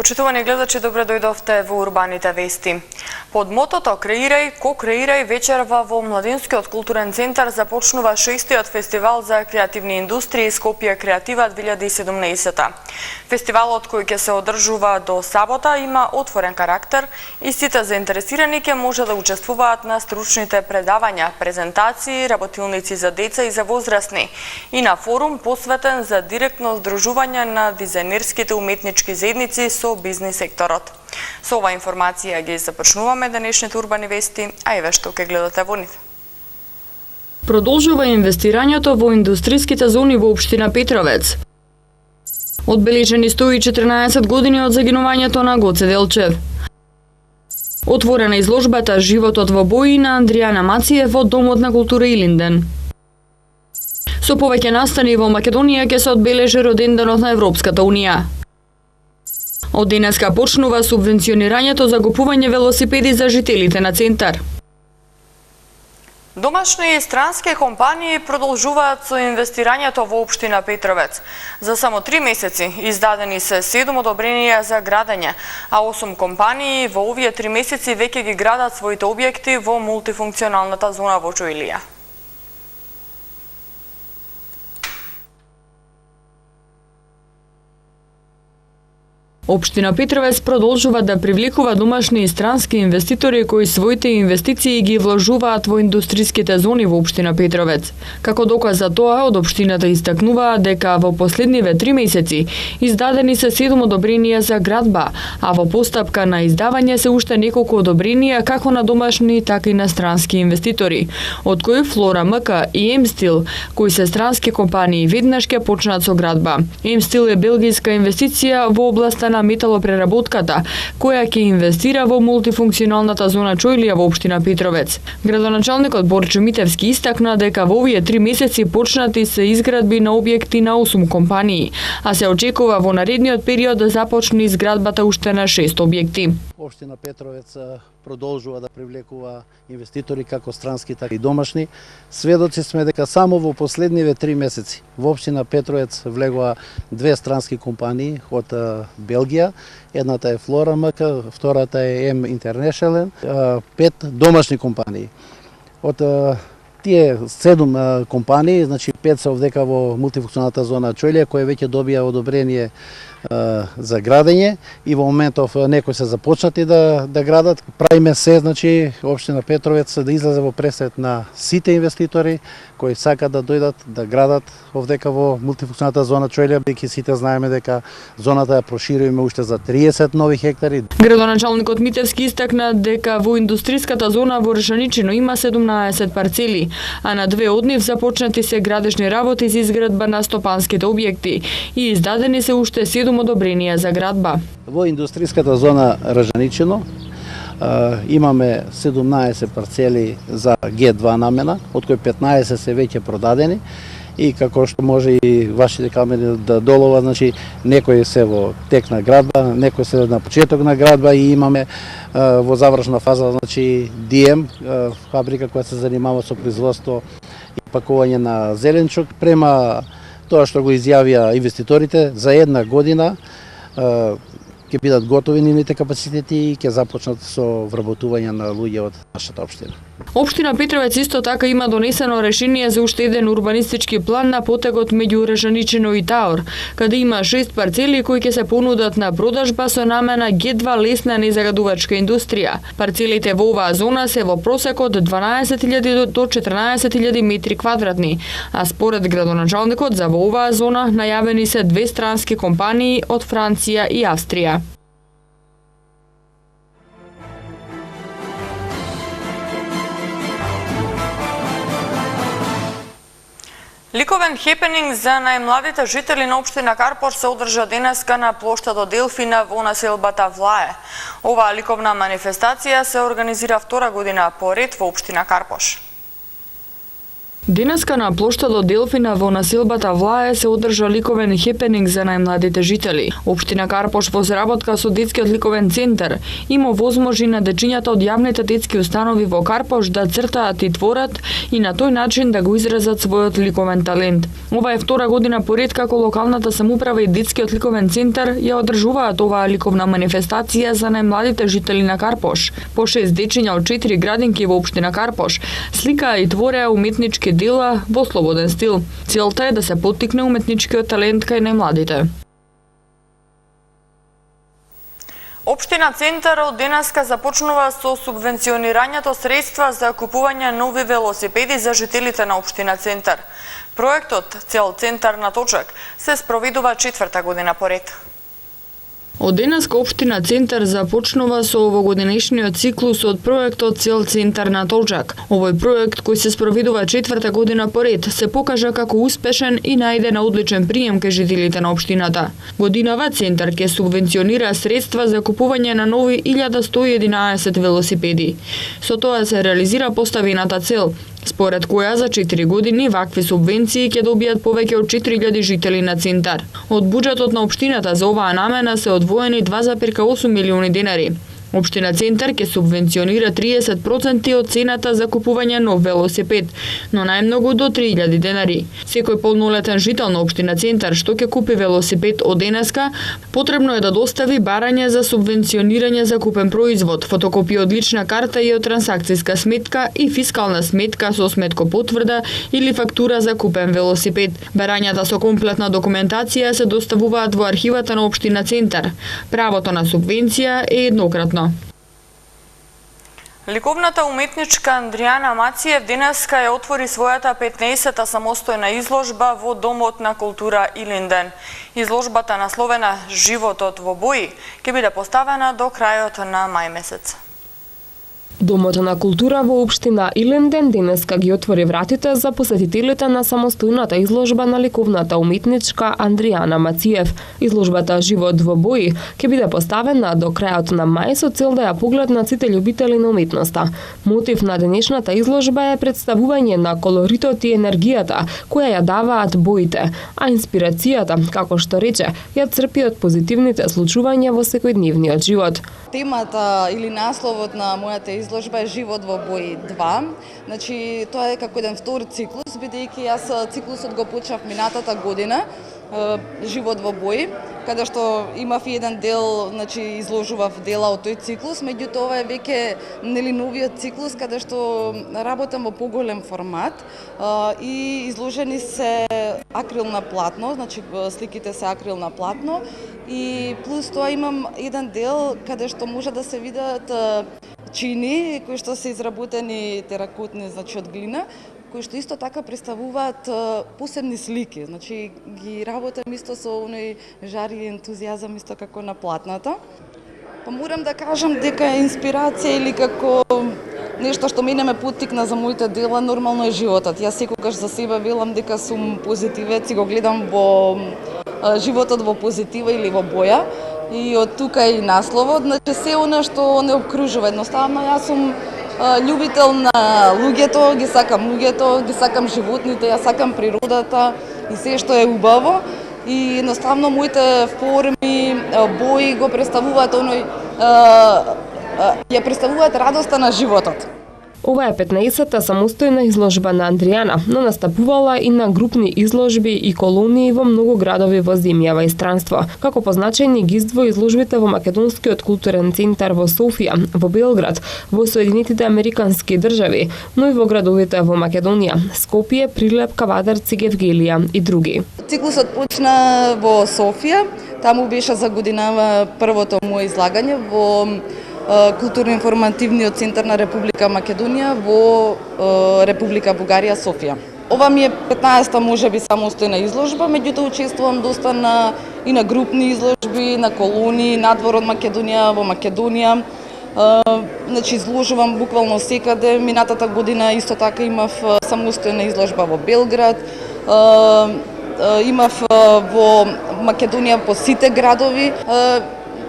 Почитувани гледачи, добре дојдовте во Урбаните вести. Под мотото Креирај, ко-креирај вечерва во Младинскиот културен центар започнува 6-тиот фестивал за креативни индустрии Скопје Креатива 2017. Фестивалот кој ќе се одржува до сабота има отворен карактер и сите заинтересирани ќе може да учествуваат на стручните предавања, презентации, работилници за деца и за возрастни и на форум посветен за директно здружување на дизајнерските уметнички заедници со бизнис секторот. Со ова информација ги започнуваме денешните урбани вести, а еве што ќе гледате во нив. Продолжува инвестирањето во индустријските зони во општина Петровец. Одбележени 114 години од загинувањето на Гоце Делчев. Отворена изложбата Животот во бои на Андријана Мацијев во Домот на култура Илинден. Со повеќе настани во Македонија ќе се одбележи роденденот на Европската унија. Од денеска почнува субвенционирањето за купување велосипеди за жителите на центар. Домашни и странски компании продолжуваат со инвестирањето во општина Петровец. За само 3 месеци издадени се 7 одобренија за градење, а 8 компании во овие 3 месеци веќе ги градат своите објекти во мултифункционалната зона во Чоилија. Општина Петровец продолжува да привлекува домашни и странски инвеститори кои своите инвестиции ги вложуваат во индустријските зони во општина Петровец. Како доказ за тоа, од општината истакнуваат дека во последниве 3 месеци издадени се 7 одобренија за градба, а во постапка на издавање се уште неколку одобренија како на домашни, така и на странски инвеститори, од кои Флора МК и Емстил, кои се странски компании, веднаш ќе почнат со градба. Емстил е белгијска инвестиција во областа на металопреработката, која ќе инвестира во мултифункционалната зона Чоилија во општина Петровец. Градоначалникот Борчо Митевски истакна дека во овие 3 месеци почнати се изградби на објекти на 8 компании, а се очекува во наредниот период да започне изградбата уште на 6 објекти. Општина Петровец продолжува да привлекува инвеститори како странски, така и домашни. Сведоци сме дека само во последниве 3 месеци во општина Петровец влегува 2 странски компании од Белгија. Едната е Флора МК, втората е М Интернешнл, 5 домашни компании. Од тие 7 компании, значи 5 се овдека во мултифункционалната зона Чоилија, која веќе добија одобрение за градење и во моментов некои се започнати да градат. Правиме се, значи, општина Петровец да излезе во пресет на сите инвеститори кои сакаат да дојдат да градат овдека во мултифункционалната зона Чоилија, бидејќи сите знаеме дека зоната ја прошируваме уште за 30 нови хектари. Градоначалникот Митевски истакна дека во индустријската зона во Решаничино има 17 парцели, а на 2 од нив започнати се градежни работи за изградба на стопанските објекти и издадени се уште 7 одобренија за градба. Во индустријската зона Ражаничино имаме 17 парцели за Г2 намена, од кои 15 се веќе продадени и како што може и вашите камери да долова, значи некои се во тек на градба, некои се на почеток на градба и имаме во завршна фаза, значи ДМ, фабрика која се занимава со производство и пакување на зеленчук. Према тоа што го изјавија инвеститорите, за 1 година ќе бидат готови нивните капацитети и ќе започнат со вработување на луѓе од нашата општина. Општина Петровец исто така има донесено решение за уште еден урбанистички план на потегот меѓу Решаничино и Таор, каде има 6 парцели кои ќе се понудат на продажба со намена Г2 лесна незагадувачка индустрија. Парцелите во оваа зона се во просек од 12.000 до 14.000 метри квадратни, а според градоначалникот за во оваа зона најавени се 2 странски компании од Франција и Австрија. Ликовен хепенинг за најмладите жители на општина Карпош се одржа денеска на плоштадот Делфина во населбата Влае. Оваа ликовна манифестација се организира 2 година поред во општина Карпош. Денеска на плоштадот Делфина во населбата Влае се одржа ликовен хепенинг за најмладите жители. Општина Карпош во соработка со детскиот ликовен центар има возможи на дечињата од јавните детски установи во Карпош да цртаат и творат и на тој начин да го изразат својот ликовен талент. Ова е втора година поред како локалната самоуправа и детскиот ликовен центар ја одржуваат оваа ликовна манифестација за најмладите жители на Карпош. По 6 дечиња од 4 градинки во општина Карпош сликаа и твореа уметнички дела во слободен стил. Целта е да се поттикне уметничкиот талент кај најмладите. Општина Центар од денеска започнува со субвенционирањето средства за купување нови велосипеди за жителите на општина Центар. Проектот Цел Центар на точак се спроведува 4-та година поред. Од денеска општина Центар започнува со овогодинешниот циклус од проектот Цел Центар на точак. Овој проект, кој се спроведува 4-та година поред, се покажа како успешен и најде на одличен прием кај жителите на општината. Годинава Центар ќе субвенционира средства за купување на нови 1111 велосипеди. Со тоа се реализира поставената цел, според која за 4 години вакви субвенции ќе добијат повеќе од 4000 жители на Центар. Од буџетот на општината за оваа намена се одвоени 2,8 милиони денари. Општина Центар ќе субвенционира 30% од цената за купување нов велосипед, но најмногу до 3000 денари. Секој полнолетен жител на општина Центар што ќе купи велосипед од денеска, потребно е да достави барање за субвенционирање за купен производ, фотокопија од лична карта и од трансакцијска сметка и фискална сметка со сметкопотврда или фактура за купен велосипед. Барањата со комплетна документација се доставуваат во архивата на општина Центар. Правото на субвенција е еднократно. Ликовната уметничка Андријана Мациев денеска ја отвори својата 15-та самостојна изложба во Домот на култура Илинден. Изложбата насловена "Животот во бои" ќе биде поставена до крајот на мај месец. Домот на култура во општина Илинден денеска ги отвори вратите за посетителите на самостојната изложба на ликовната уметничка Андријана Мациев. Изложбата "Живот во бои" ќе биде поставена до крајот на мај со цел да ја погледнат сите љубители на уметноста. Мотив на денешната изложба е представување на колоритот и енергијата која ја даваат боите, а инспирацијата, како што рече, ја црпи од позитивните случувања во секојдневниот живот. Темата или насловот на мојата изложба е "Живот во бои 2". Значи, тоа е како еден втор циклус, бидејќи јас циклусот го почнав минатата година, "Живот во бои", каде што имав и еден дел, значи изложував дела од тој циклус, меѓутоа ова е веќе новиот циклус каде што работам во поголем формат и изложени се акрил на платно, значи сликите се акрил на платно и плюс тоа имам еден дел каде што може да се видат чини кои што се изработени теракотни, значи од глина, кои што исто така представуваат посебни слики. Значи ги работам исто со оној жар и ентузијазам исто како на платната. Па морам да кажам дека инспирација или како нешто што мене ме поттикна за моите дела нормално е животот. Јас секогаш за себе велам дека сум позитивец и го гледам во животот во позитива или во боја. И од тука и насловот, значи се она што не обкружува. Едноставно јас сум љубител на луѓето, ги сакам животните, ја сакам природата и се што е убаво. И едноставно моите форми, бои го представуваат оној ја представуваат радоста на животот. Ова е 15-та самостојна изложба на Андријана, но настапувала и на групни изложби и колонии во многу градови во земјава и странство. Како позначајни ги издвои изложбите во Македонскиот културен центар во Софија, во Белград, во Соединетите Американски држави, но и во градовите во Македонија, Скопје, Прилеп, Кавадарци, Гевгелија и други. Циклусот почна во Софија, таму беше за годинава првото мое излагање во Културно-информативниот центар на Република Македонија во Република Бугарија, Софија. Ова ми е 15-та можеби самостојна изложба, меѓутоа учествувам доста и на групни изложби, на колонии, надвор од Македонија, во Македонија. Значи изложувам буквално секаде. Минатата година исто така имав самостојна изложба во Белград. Имав во Македонија по сите градови.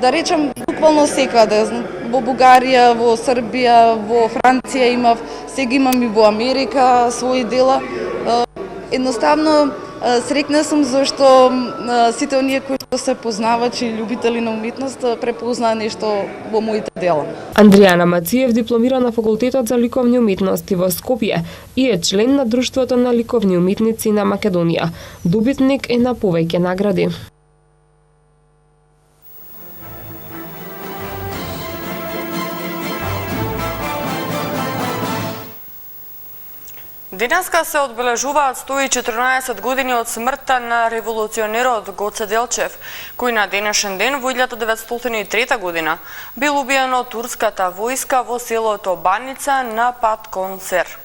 Да речем, буквално секаде. во Бугарија, во Србија, во Франција имав, сега имам и во Америка своји дела. Едноставно среќна сум зашто сите оние кои што се познавачи и љубители на уметност препознаа нешто во моите дела. Андријана Мациев дипломира на Факултетот за ликовни уметности во Скопје и е член на Друштвото на ликовни уметници на Македонија. Добитник е на повеќе награди. Денеска се одбележуваат 114 години од смртта на револуционерот Гоце Делчев, кој на денешен ден во 1903 година бил убиен од турската војска во селото Баница на пат кон Сер.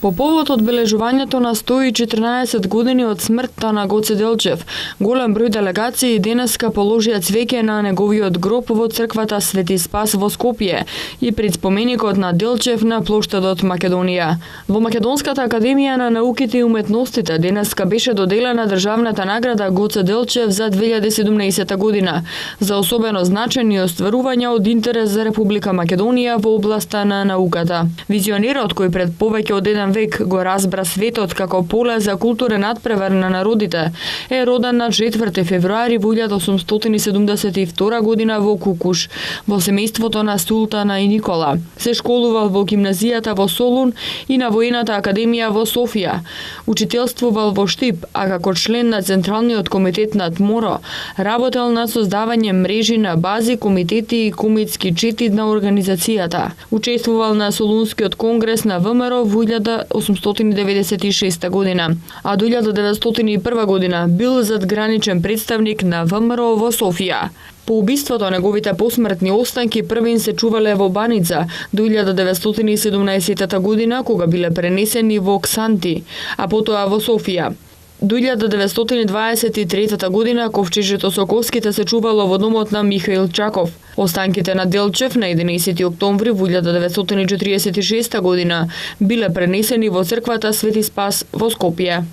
По повод одбележувањето на 114 години од смртта на Гоце Делчев, голем број делегации денеска положија цвеќе на неговиот гроб во црквата Свети Спас во Скопје и пред споменикот на Делчев на плоштадот Македонија. Во Македонската академија на науките и уметностите денеска беше доделена државната награда Гоце Делчев за 2017 година за особено значени остварувања од интерес за Република Македонија во областа на науката. Визионерот кој пред повеќе од еден век го разбра светот како поле за културен надпревар на народите, е роден на 4 февруари во 1872 година во Кукуш, во семејството на Султана и Никола. Се школувал во гимназијата во Солун и на воената академија во Софија. Учителствувал во Штип, а како член на Централниот комитет на ТМОРО, работел на создавање мрежи на бази, комитети и комитски чети на организацијата. Учествувал на Солунскиот конгрес на ВМРО во 1896 година, а до 1901 година бил задграничен представник на ВМРО во Софија. По убиството неговите посмртни останки првин се чувале во Баница до 1917 година, кога биле пренесени во Ксанти, а потоа во Софија. До 1923 година ковчежето со коските се чувало во домот на Михаил Чаков. Останките на Делчев на 11 октомври во 1946 година биле пренесени во црквата Свети Спас во Скопје.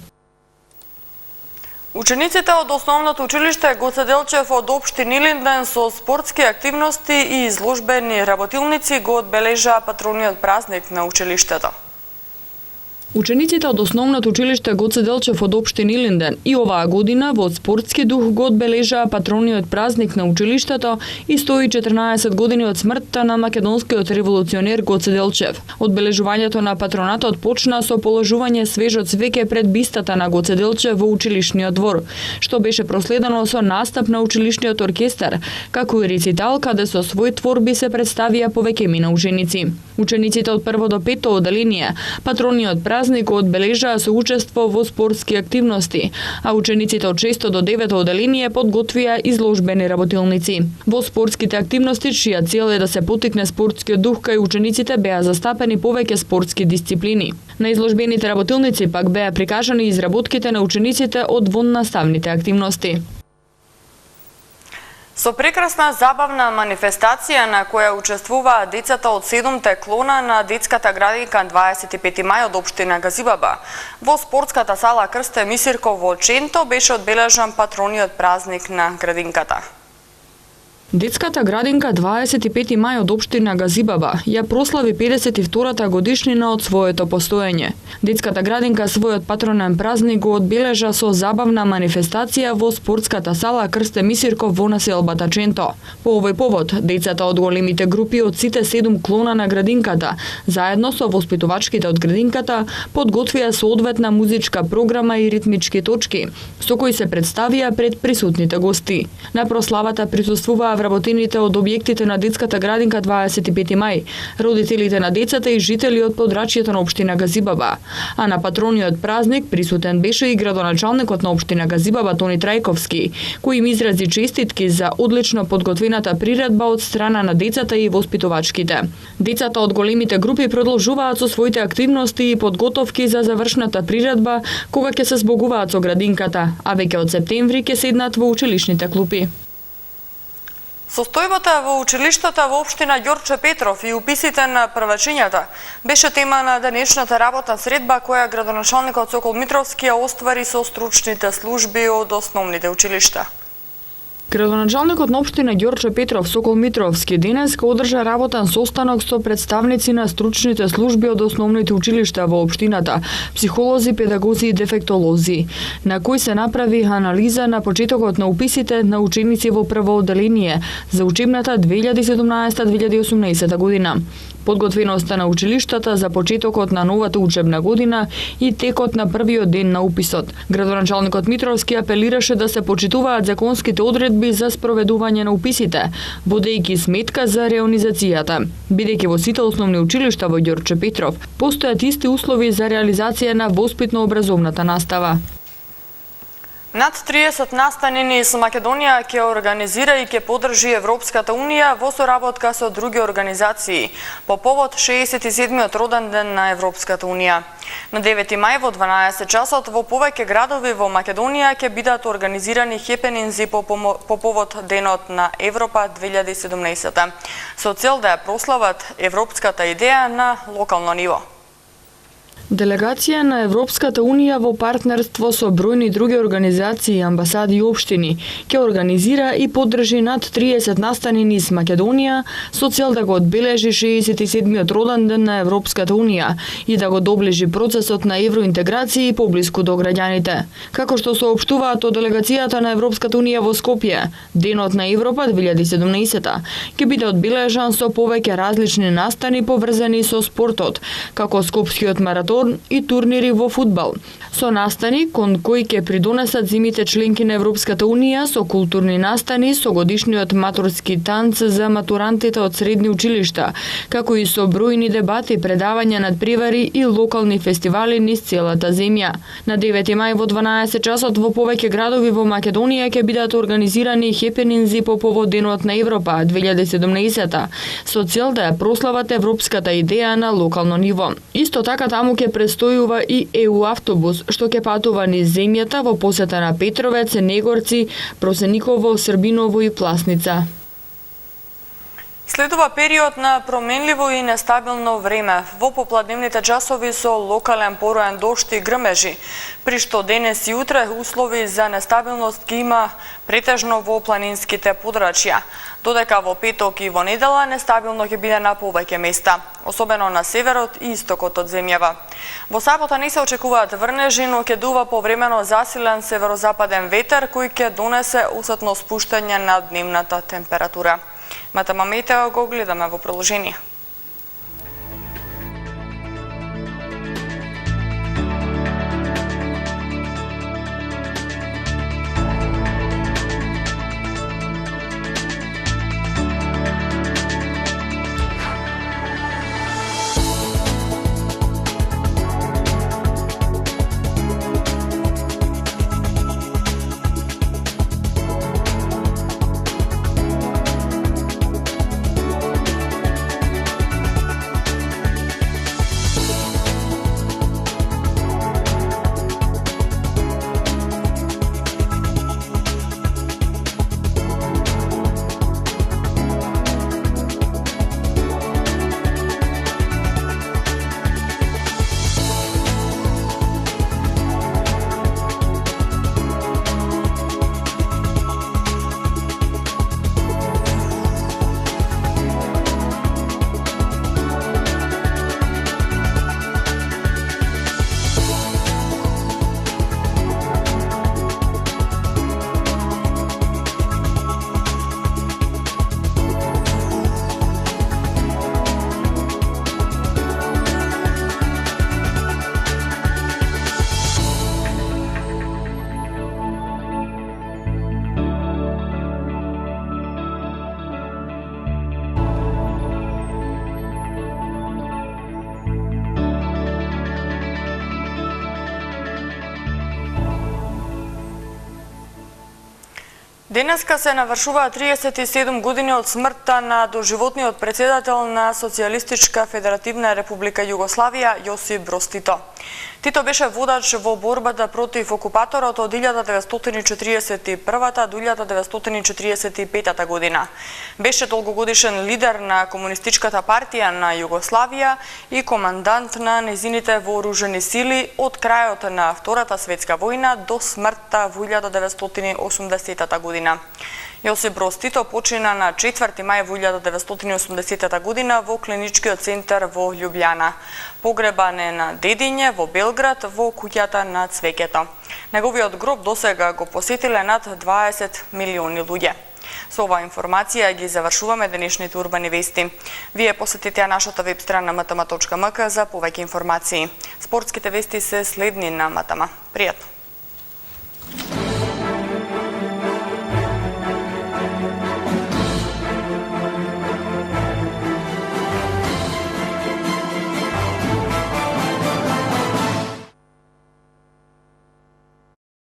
Учениците од основното училиште Гоце Делчев од општина Илинден со спортски активности и изложбени работилници го одбележаа патрониот празник на училиштето. Учениците од основното училиште Гоце Делчев од општина Илинден и оваа година во спортски дух го одбележаа патрониот празник на училиштето и 114 години од смртта на македонскиот револуционер Гоце Делчев. Одбележувањето на патронатот почна со положување свежо цвеќе пред бистата на Гоце Делчев во училишниот двор, што беше проследено со настап на училишниот оркестар, како и рецитал каде со своји творби се представија повеќемина ученици. Учениците од 1 до 5 оделение патрониот празник одбележаа со учество во спортски активности, а учениците од 6 до 9 оделение подготвија изложбени работилници. Во спортските активности, чија цел е да се поттикне спортскиот дух кај учениците, беа застапени повеќе спортски дисциплини. На изложбените работилници пак беа прикажани изработките на учениците од воннаставните активности. Со прекрасна забавна манифестација на која учествуваа децата од 7-те клона на детската градинка 25 мај од општина Газибаба, во спортската сала Крсте Мисирков во Ченто беше одбележан патрониот празник на градинката. Детската градинка 25 мај од општина Газибаба ја прослави 52-та годишнина од своето постоење. Детската градинка својот патронен празник го одбележа со забавна манифестација во спортската сала Крсте Мисирков во населбата Ченто. По овој повод, децата од големите групи од сите 7 клона на градинката, заедно со воспитувачките од градинката, подготвија соодветна музичка програма и ритмички точки, со кои се представија пред присутните гости. На прославата присуствуваа вработените од објектите на детската градинка 25 мај, родителите на децата и жители од подрачјето на општина Газибаба. А на патрониот празник присутен беше и градоначалникот на општина Газибаба Тони Трајковски, кој им изрази честитки за одлично подготвената приредба од страна на децата и воспитувачките. Децата од големите групи продолжуваат со своите активности и подготовки за завршната приредба кога ќе се збогуваат со градинката, а веќе од септември ќе седнат во училишните клупи. Состојбата во училиштата во општина Ѓорче Петров и уписите на првачињата беше тема на денешната работна средба која градоначалникот Сокол Митровски ја оствари со стручните служби од основните училишта. Градоначалникот на општина Ѓорче Петров Сокол Митровски денеска одржа работен состанок со представници на стручните служби од основните училишта во општината, психолози, педагози и дефектолози, на кој се направи анализа на почетокот на уписите на ученици во прво одделение за учебната 2017-2018 година, подготвеноста на училиштата за почетокот на новата учебна година и текот на првиот ден на уписот. Градоначалникот Митровски апелираше да се почитуваат законските одредби за спроведување на уписите, водејќи сметка за реонизацијата, бидејќи во сите основни училишта во Ѓорче Петров постојат исти услови за реализација на воспитно-образовната настава. Над 30 настанини со Македонија ќе организира и ќе поддржи Европската Унија во соработка со други организации по повод 67-миот роден ден на Европската Унија. На 9 мај во 12 часот во повеќе градови во Македонија ќе бидат организирани хепенинзи по повод Денот на Европа 2017 со цел да ја прослават европската идеја на локално ниво. Делегација на Европската Унија во партнерство со бројни други организации, амбасади и општини ќе организира и поддржи над 30 настанини с Македонија со цел да го одбележи 67-миот роден ден на Европската Унија и да го доближи процесот на евроинтеграција поблиску до граѓаните. Како што соопштуваат од делегацијата на Европската Унија во Скопје, Денот на Европа 2017 ќе биде одбележан со повеќе различни настани поврзани со спортот, како скопскиот маратон и турнири во фудбал, со настани кон кои ќе придонесат земјите членки на Европската Унија, со културни настани, со годишниот матурски танц за матурантите од средни училишта, како и со бројни дебати, предавања надпревари и локални фестивали низ целата земја. На 9 мај во 12 часот во повеќе градови во Македонија ќе бидат организирани хепенинзи по повод Денот на Европа 2017 со цел да ја прослават европската идеја на локално ниво. Исто така таму ќе престојува и ЕУ автобус, што ќе патува низ земјата во посета на Петровец, Негорци, Просениково, Србиново и Пласница. Следува период на променливо и нестабилно време во попладневните часови со локален пороен дожд и грмежи, при што денес и утре услови за нестабилност ќе има претежно во планинските подрачја, додека во петок и во недела нестабилно ќе биде на повеќе места, особено на северот и истокот од земјава. Во сабота не се очекуваат врнежи, но ќе дува повремено засилен северозападен ветер кој ќе донесе осетно спуштање на дневната температура. Матама метео го гледаме во приложение. Денеска се навршува 37 години од смртта на доживотниот председател на Социјалистичка Федеративна Република Југославија Јосип Броз Тито. Тито беше водач во борбата против окупаторот од 1941 до 1945 година. Беше долгогодишен лидер на Комунистичката партија на Југославија и командант на незините вооружени сили од крајот на Втората светска војна до смртта во 1980 година. Јосип Броз Тито почина на 4 мај 1980 година во клиничкиот центар во Љубљана. Погребан е на дедиње во Белград во куќата на цвеќето. Неговиот гроб досега го посетиле над 20 милиони луѓе. Со оваа информација ги завршуваме денешните урбани вести. Вие посетете нашата веб страна mtm.mk за повеќе информации. Спортските вести се следни на МТМ. Пријатно!